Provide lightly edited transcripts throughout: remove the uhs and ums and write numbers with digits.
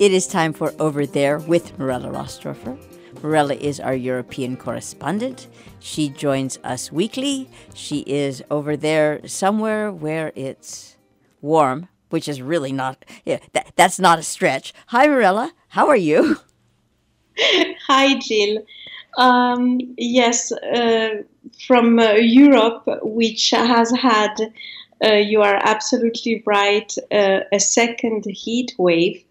It is time for Over There with Mirella Rastorfer. Mirella is our European correspondent. She joins us weekly. She is over there somewhere where it's warm, which is really not, that's not a stretch. Hi, Mirella. How are you? Hi, Jill. Yes, from Europe, which has had, you are absolutely right, a second heat wave.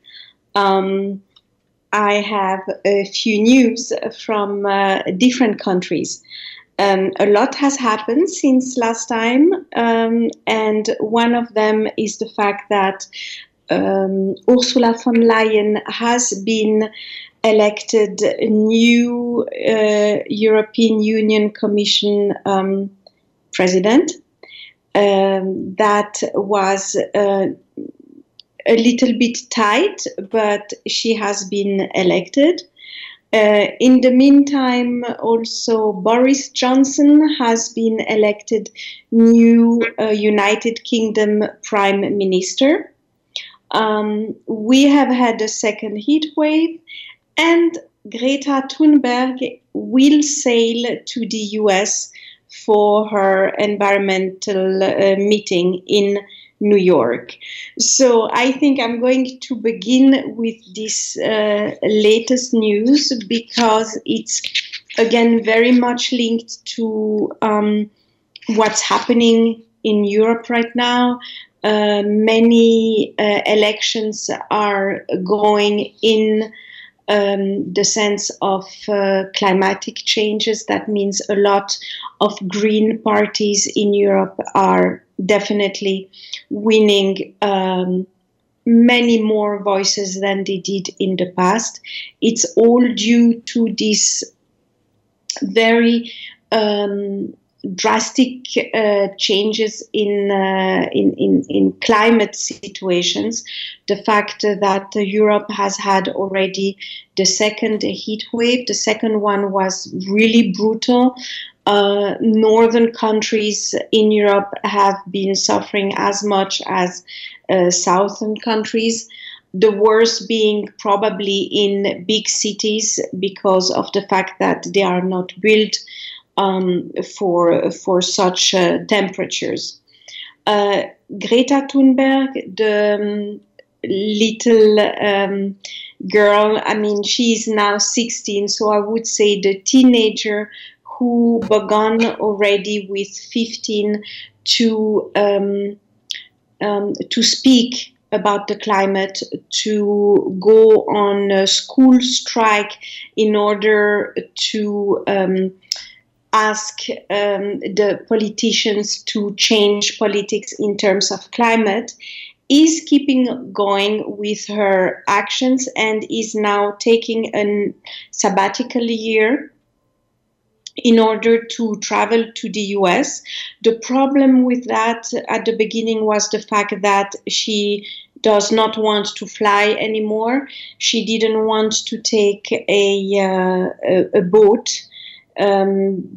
I have a few news from different countries. A lot has happened since last time, and one of them is the fact that Ursula von Leyen has been elected new European Union Commission president. That was a little bit tight, but she has been elected. In the meantime, also Boris Johnson has been elected new United Kingdom Prime Minister. We have had a second heat wave, and Greta Thunberg will sail to the US for her environmental meeting in New York. So I think I'm going to begin with this latest news because it's, again, very much linked to what's happening in Europe right now. Many elections are going in the sense of climatic changes. That means a lot of green parties in Europe are definitely winning many more voices than they did in the past. It's all due to this very drastic changes in climate situations. The fact that Europe has had already the second heat wave. The second one was really brutal. Northern countries in Europe have been suffering as much as southern countries. The worst being probably in big cities because of the fact that they are not built for such temperatures. Greta Thunberg, the little girl, I mean, she is now 16, so I would say the teenager who began already with 15 to speak about the climate, to go on a school strike in order to ask the politicians to change politics in terms of climate, is keeping going with her actions and is now taking a sabbatical year in order to travel to the US. The problem with that at the beginning was the fact that she does not want to fly anymore. She didn't want to take a boat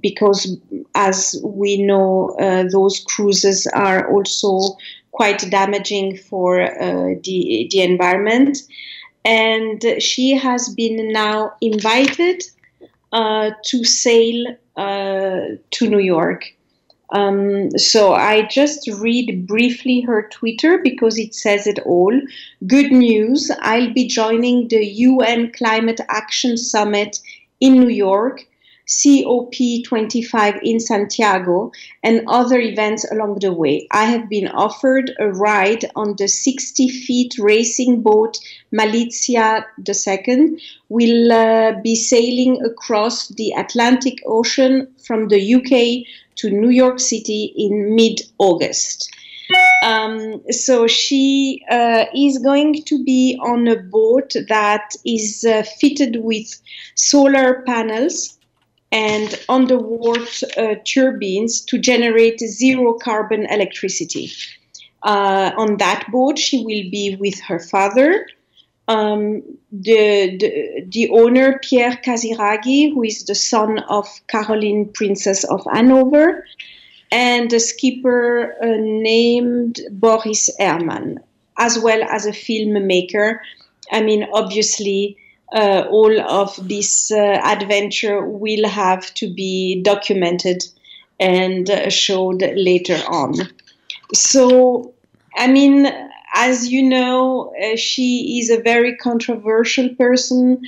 because, as we know, those cruises are also quite damaging for the environment. And she has been now invited to sail to New York. So I just read briefly her Twitter because it says it all. Good news, I'll be joining the UN Climate Action Summit in New York, COP25 in Santiago, and other events along the way. I have been offered a ride on the 60-feet racing boat Malizia II. We'll be sailing across the Atlantic Ocean from the UK to New York City in mid-August. So she is going to be on a boat that is fitted with solar panels and underwater turbines to generate zero carbon electricity. On that boat, she will be with her father, the owner, Pierre Casiraghi, who is the son of Caroline, Princess of Hanover, and a skipper named Boris Herrmann, as well as a filmmaker I mean, obviously, all of this adventure will have to be documented and showed later on. So, I mean, as you know, she is a very controversial person.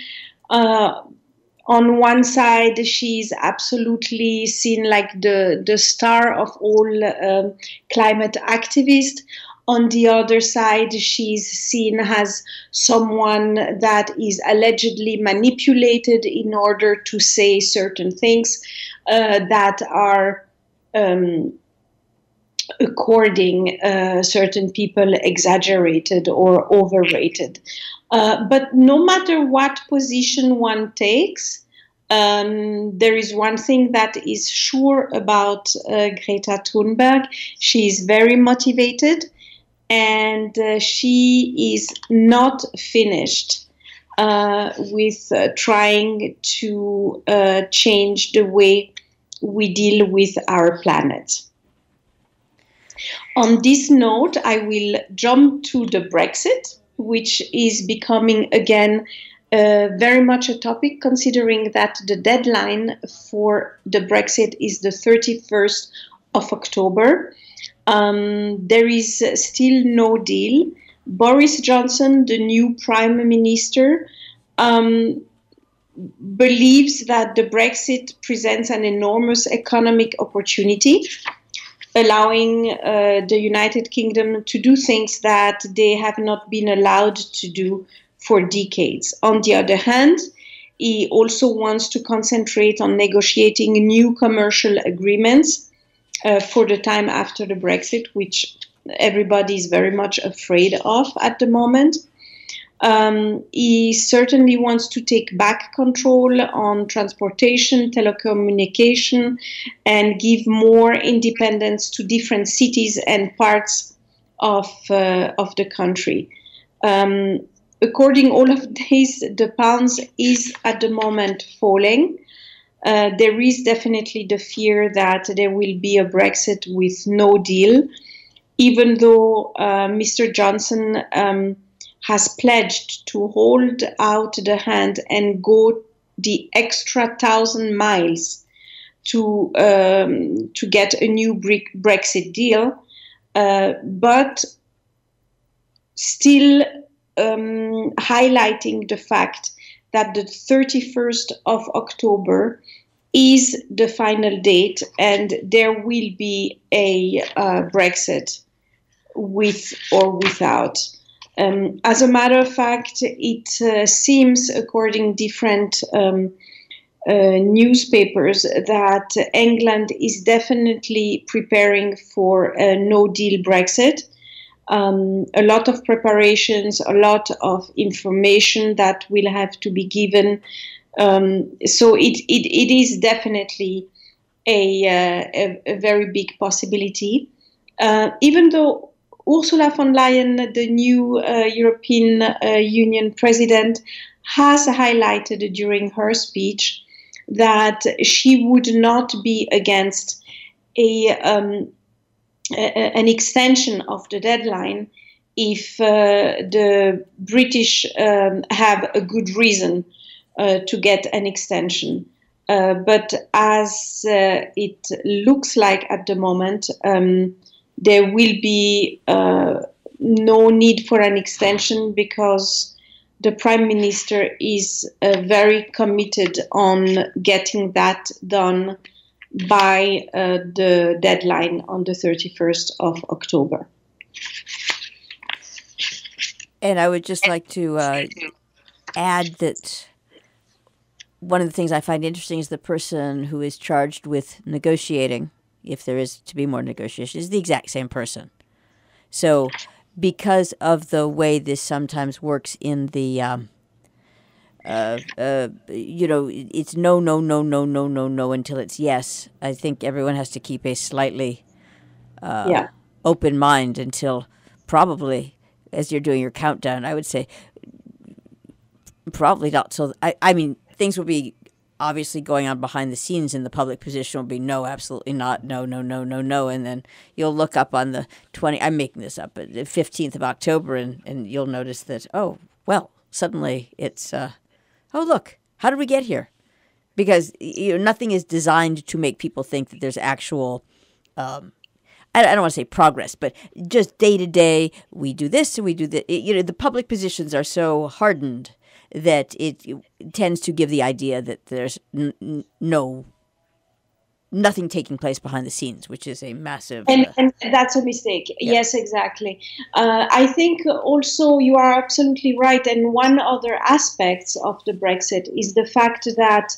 Uh, on one side, she's absolutely seen like the star of all climate activists. On the other side, she's seen as someone that is allegedly manipulated in order to say certain things that are, according certain people, exaggerated or overrated. But no matter what position one takes, there is one thing that is sure about Greta Thunberg. She is very motivated, and she is not finished with trying to change the way we deal with our planet. On this note, I will jump to the Brexit, which is becoming again very much a topic, considering that the deadline for the Brexit is the 31st of October. There is still no deal. Boris Johnson, the new Prime Minister, believes that the Brexit presents an enormous economic opportunity, allowing the United Kingdom to do things that they have not been allowed to do for decades. On the other hand, he also wants to concentrate on negotiating new commercial agreements for the time after the Brexit, which everybody is very much afraid of at the moment. He certainly wants to take back control on transportation, telecommunication, and give more independence to different cities and parts of the country. According all of this, the pound is at the moment falling. There is definitely the fear that there will be a Brexit with no deal, even though Mr. Johnson has pledged to hold out the hand and go the extra 1,000 miles to get a new Brexit deal, but still highlighting the fact that the 31st of October is the final date, and there will be a Brexit with or without. As a matter of fact, it seems, according to different newspapers, that England is definitely preparing for a no-deal Brexit. A lot of preparations, a lot of information that will have to be given. So it is definitely a very big possibility. Even though Ursula von Leyen, the new European Union president, has highlighted during her speech that she would not be against an extension of the deadline if the British have a good reason to get an extension. But as it looks like at the moment, there will be no need for an extension because the Prime Minister is very committed on getting that done by the deadline on the 31st of October. And I would just like to add that one of the things I find interesting is the person who is charged with negotiating, if there is to be more negotiation, is the exact same person. So because of the way this sometimes works in the, it's no until it's yes. I think everyone has to keep a slightly open mind until probably, as you're doing your countdown, I would say probably not till, I mean, things will be obviously going on behind the scenes, and the public position will be no, absolutely not, no, and then you'll look up on the I'm making this up, but the 15th of October, and you'll notice that, oh, well, Suddenly it's, oh, look, how did we get here? Because nothing is designed to make people think that there's actual, I don't want to say progress, but just day to day, we do this and we do that. The public positions are so hardened that it tends to give the idea that there's nothing taking place behind the scenes, which is a massive... And that's a mistake. Yeah. Yes, exactly. I think also you are absolutely right. And one other aspect of the Brexit is the fact that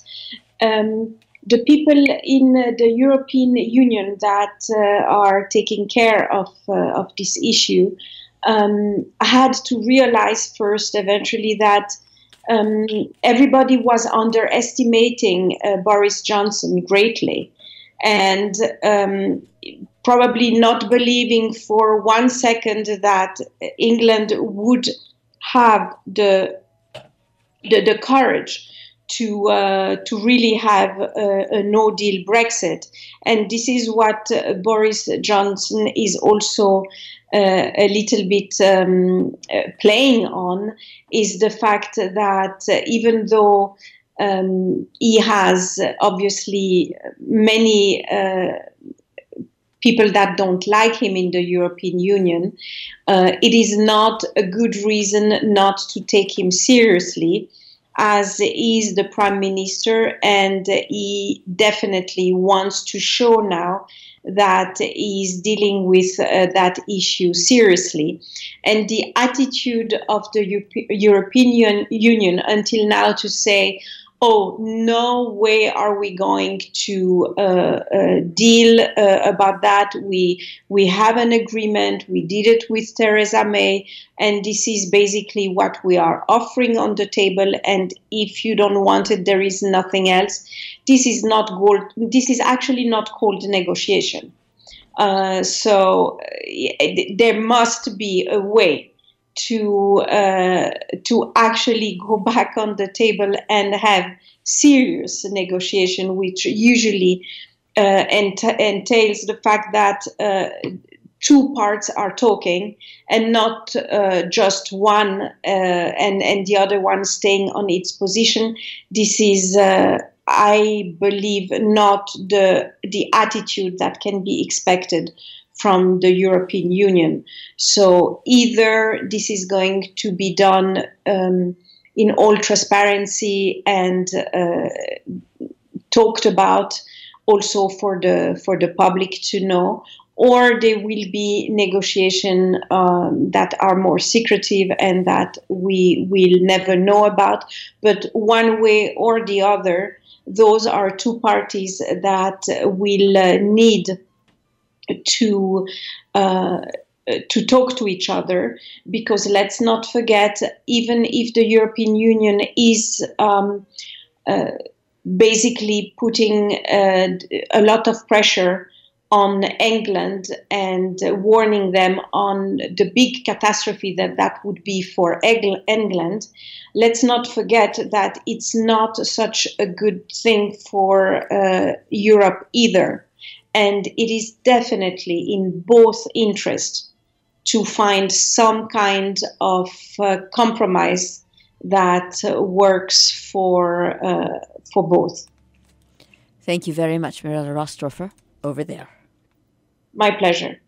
the people in the European Union that are taking care of this issue had to realize first, eventually, that everybody was underestimating Boris Johnson greatly, and probably not believing for 1 second that England would have the courage to really have a no-deal Brexit. And this is what Boris Johnson is also a little bit playing on, is the fact that even though he has obviously many people that don't like him in the European Union, it is not a good reason not to take him seriously, as he is the Prime Minister, and he definitely wants to show now that he's dealing with that issue seriously. And the attitude of the European Union until now to say, oh, no way are we going to deal about that. We have an agreement. We did it with Theresa May, and this is basically what we are offering on the table. And if you don't want it, there is nothing else. This is actually not called negotiation. So there must be a way to actually go back on the table and have serious negotiation, which usually entails the fact that two parts are talking and not just one and the other one staying on its position. This is, I believe, not the attitude that can be expected from the European Union. So either this is going to be done in all transparency and talked about also for the public to know, or there will be negotiations that are more secretive and that we will never know about. But one way or the other, those are two parties that will need to talk to each other, because let's not forget, even if the European Union is basically putting a lot of pressure on England and warning them on the big catastrophe that would be for England, let's not forget that it's not such a good thing for Europe either. And it is definitely in both interests to find some kind of compromise that works for both. Thank you very much, Mirella Rastorfer, over there. My pleasure.